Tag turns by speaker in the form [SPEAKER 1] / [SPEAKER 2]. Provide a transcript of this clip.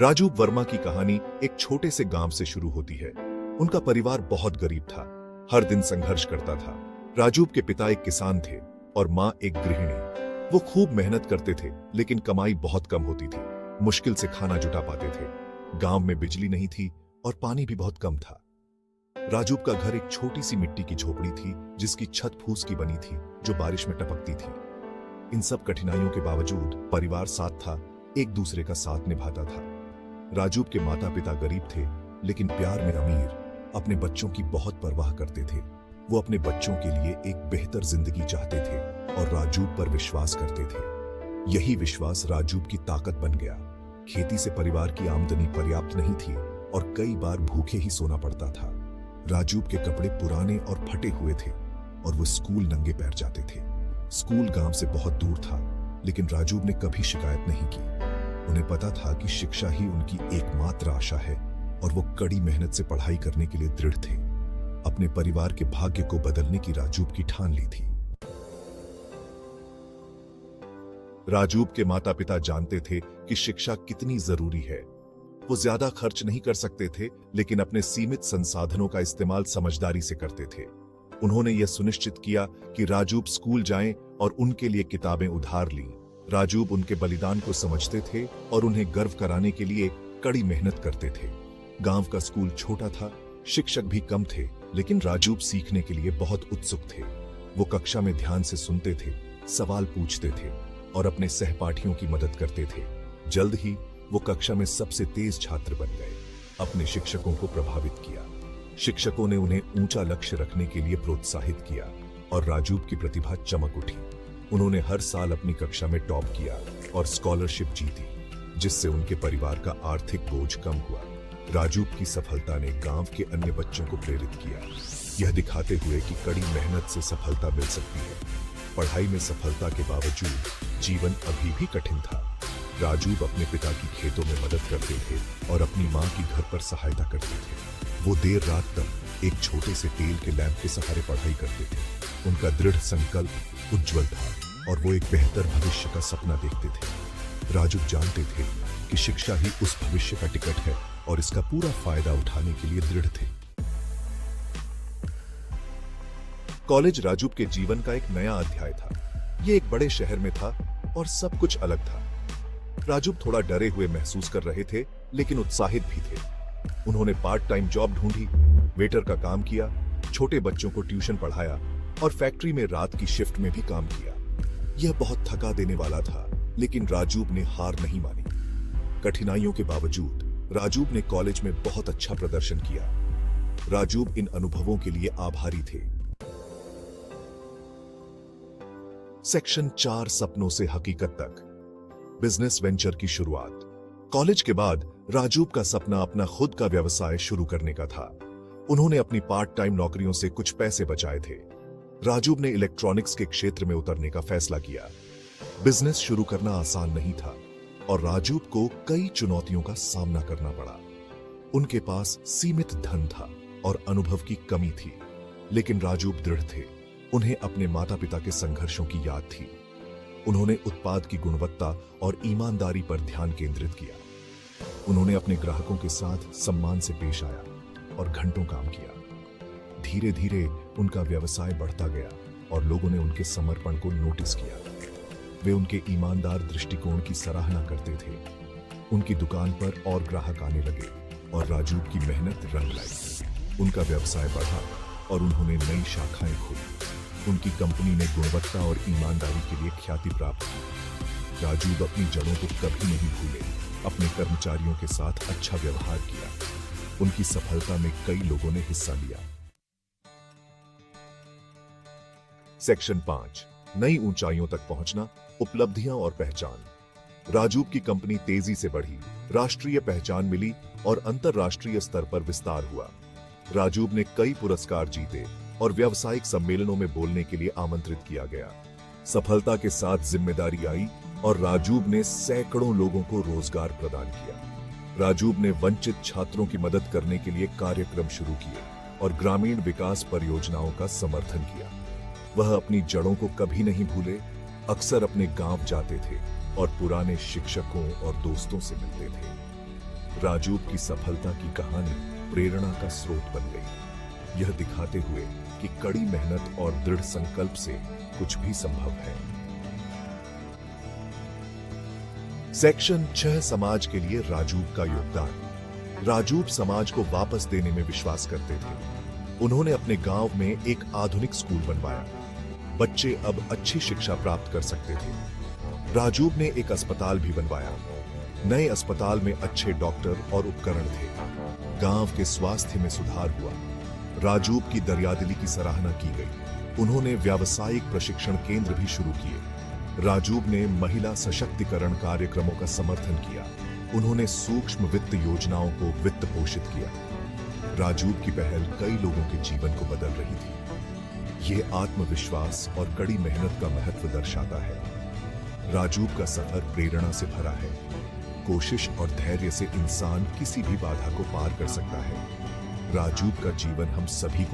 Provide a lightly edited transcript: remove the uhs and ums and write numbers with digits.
[SPEAKER 1] राजू वर्मा की कहानी एक छोटे से गांव से शुरू होती है। उनका परिवार बहुत गरीब था, हर दिन संघर्ष करता था। राजू के पिता एक किसान थे और माँ एक गृहिणी। वो खूब मेहनत करते थे, लेकिन कमाई बहुत कम होती थी। मुश्किल से खाना जुटा पाते थे। गांव में बिजली नहीं थी और पानी भी बहुत कम था। राजू का घर एक छोटी सी मिट्टी की झोपड़ी थी, जिसकी छत फूस की बनी थी, जो बारिश में टपकती थी। इन सब कठिनाइयों के बावजूद परिवार साथ था, एक दूसरे का साथ निभाता था। राजू के माता पिता गरीब थे, लेकिन प्यार में अमीर। अपने बच्चों की बहुत परवाह करते थे। वो अपने बच्चों के लिए एक बेहतर जिंदगी चाहते थे और राजू पर विश्वास करते थे। यही विश्वास राजू की ताकत बन गया। खेती से परिवार की आमदनी पर्याप्त नहीं थी और कई बार भूखे ही सोना पड़ता था। राजू के कपड़े पुराने और फटे हुए थे और वो स्कूल नंगे पैर जाते थे। स्कूल गांव से बहुत दूर था, लेकिन राजू ने कभी शिकायत नहीं की। उन्हें पता था कि शिक्षा ही उनकी एकमात्र आशा है और वो कड़ी मेहनत से पढ़ाई करने के लिए दृढ़ थे। अपने परिवार के भाग्य को बदलने की राजू की ठान ली थी। राजू के माता पिता जानते थे कि शिक्षा कितनी जरूरी है। वो ज्यादा खर्च नहीं कर सकते थे, लेकिन अपने सीमित संसाधनों का इस्तेमाल समझदारी से करते थे। उन्होंने यह सुनिश्चित किया कि राजू स्कूल जाएं और उनके लिए किताबें उधार लीं। राजू उनके बलिदान को समझते थे और उन्हें गर्व कराने के लिए कड़ी मेहनत करते थे। गांव का स्कूल छोटा था, शिक्षक भी कम थे, लेकिन राजू सीखने के लिए बहुत उत्सुक थे। वो कक्षा में ध्यान से सुनते थे, सवाल पूछते थे और अपने सहपाठियों की मदद करते थे। जल्द ही वो कक्षा में सबसे तेज छात्र बन गए। अपने शिक्षकों को प्रभावित किया। शिक्षकों ने उन्हें ऊंचा लक्ष्य रखने के लिए प्रोत्साहित किया और राजू की प्रतिभा चमक उठी। उन्होंने हर साल अपनी कक्षा में टॉप किया और स्कॉलरशिप जीती, जिससे उनके परिवार का आर्थिक बोझ कम हुआ। राजू की सफलता ने गांव के अन्य बच्चों को प्रेरित किया, यह दिखाते हुए कि कड़ी मेहनत से सफलता मिल सकती है। पढ़ाई में सफलता के बावजूद जीवन अभी भी कठिन था। राजू अपने पिता की खेतों में मदद करते थे और अपनी मां की घर पर सहायता करते थे। वो देर रात तक एक छोटे से तेल के लैंप के सहारे पढ़ाई करते थे। उनका दृढ़ संकल्प उज्जवल था और वो एक बेहतर भविष्य का सपना देखते थे। राजू जानते थे कि शिक्षा ही उस भविष्य का टिकट है और इसका पूरा फायदा उठाने के लिए दृढ़ थे। कॉलेज राजू के जीवन का एक नया अध्याय था। ये एक बड़े शहर में था और सब कुछ अलग था। राजू थोड़ा डरे हुए महसूस कर रहे थे, लेकिन उत्साहित भी थे। उन्होंने पार्ट टाइम जॉब ढूंढी, वेटर का काम किया, छोटे बच्चों को ट्यूशन पढ़ाया और फैक्ट्री में रात की शिफ्ट में भी काम किया। यह बहुत थका देने वाला था, लेकिन राजू ने हार नहीं मानी। कठिनाइयों के बावजूद राजू ने कॉलेज में बहुत अच्छा प्रदर्शन किया। राजू इन अनुभवों के लिए आभारी थे। सेक्शन 4, सपनों से हकीकत तक। बिजनेस वेंचर की शुरुआत। कॉलेज के बाद राजू का सपना अपना खुद का व्यवसाय शुरू करने का था। उन्होंने अपनी पार्ट टाइम नौकरियों से कुछ पैसे बचाए थे। राजू ने इलेक्ट्रॉनिक्स के क्षेत्र में उतरने का फैसला किया। बिजनेस शुरू करना आसान नहीं था और राजू को कई चुनौतियों का सामना करना पड़ा। उनके पास सीमित धन था और अनुभव की कमी थी, लेकिन राजू दृढ़ थे। उन्हें अपने माता पिता के संघर्षों की याद थी। उन्होंने उत्पाद की गुणवत्ता और ईमानदारी पर ध्यान केंद्रित किया। उन्होंने अपने ग्राहकों के साथ सम्मान से पेश आया और घंटों काम किया। धीरे धीरे उनका व्यवसाय बढ़ता गया और लोगों ने उनके समर्पण को नोटिस किया। वे उनके ईमानदार दृष्टिकोण की सराहना करते थे। उनकी दुकान पर और ग्राहक आने लगे और राजू की मेहनत रंग लाई। उनका व्यवसाय बढ़ा और उन्होंने नई शाखाएं खोली। उनकी कंपनी ने गुणवत्ता और ईमानदारी के लिए ख्याति प्राप्त की। राजू अपनी जड़ों को कभी नहीं भूले। अपने कर्मचारियों के साथ अच्छा व्यवहार किया। उनकी सफलता में कई लोगों ने हिस्सा लिया। सेक्शन 5, नई ऊंचाइयों तक पहुंचना, उपलब्धियां और पहचान। राजू की कंपनी तेजी से बढ़ी, राष्ट्रीय पहचान मिली और अंतरराष्ट्रीय स्तर पर विस्तार हुआ। राजू ने कई पुरस्कार जीते और व्यावसायिक सम्मेलनों में बोलने के लिए आमंत्रित किया गया। सफलता के साथ जिम्मेदारी आई और राजू ने सैकड़ों लोगों को रोजगार प्रदान किया। राजू ने वंचित छात्रों की मदद करने के लिए कार्यक्रम शुरू किए और ग्रामीण विकास परियोजनाओं का समर्थन किया। वह अपनी जड़ों को कभी नहीं भूले, अक्सर अपने गांव जाते थे और पुराने शिक्षकों और दोस्तों से मिलते थे। राजूब की सफलता की कहानी प्रेरणा का स्रोत बन गई, यह दिखाते हुए कि कड़ी मेहनत और दृढ़ संकल्प से कुछ भी संभव है। सेक्शन 6 समाज के लिए राजूब का योगदान। राजूब समाज को वापस देने में विश्वास करते थे। उन्होंने अपने गांव में एक आधुनिक स्कूल बनवाया। बच्चे अब अच्छी शिक्षा प्राप्त कर सकते थे। राजूब ने एक अस्पताल भी बनवाया। नए अस्पताल में अच्छे डॉक्टर और उपकरण थे। गांव के स्वास्थ्य में सुधार हुआ। राजूब की दरियादिली की सराहना की गई। उन्होंने व्यावसायिक प्रशिक्षण केंद्र भी शुरू किए। राजूब ने महिला सशक्तिकरण कार्यक्रमों का समर्थन किया। उन्होंने सूक्ष्म वित्त योजनाओं को वित्त पोषित किया। राजूब की पहल कई लोगों के जीवन को बदल रही थी। ये आत्मविश्वास और कड़ी मेहनत का महत्व दर्शाता है। राजूब का सफर प्रेरणा से भरा है। कोशिश और धैर्य से इंसान किसी भी बाधा को पार कर सकता है। राजूब का जीवन हम सभी को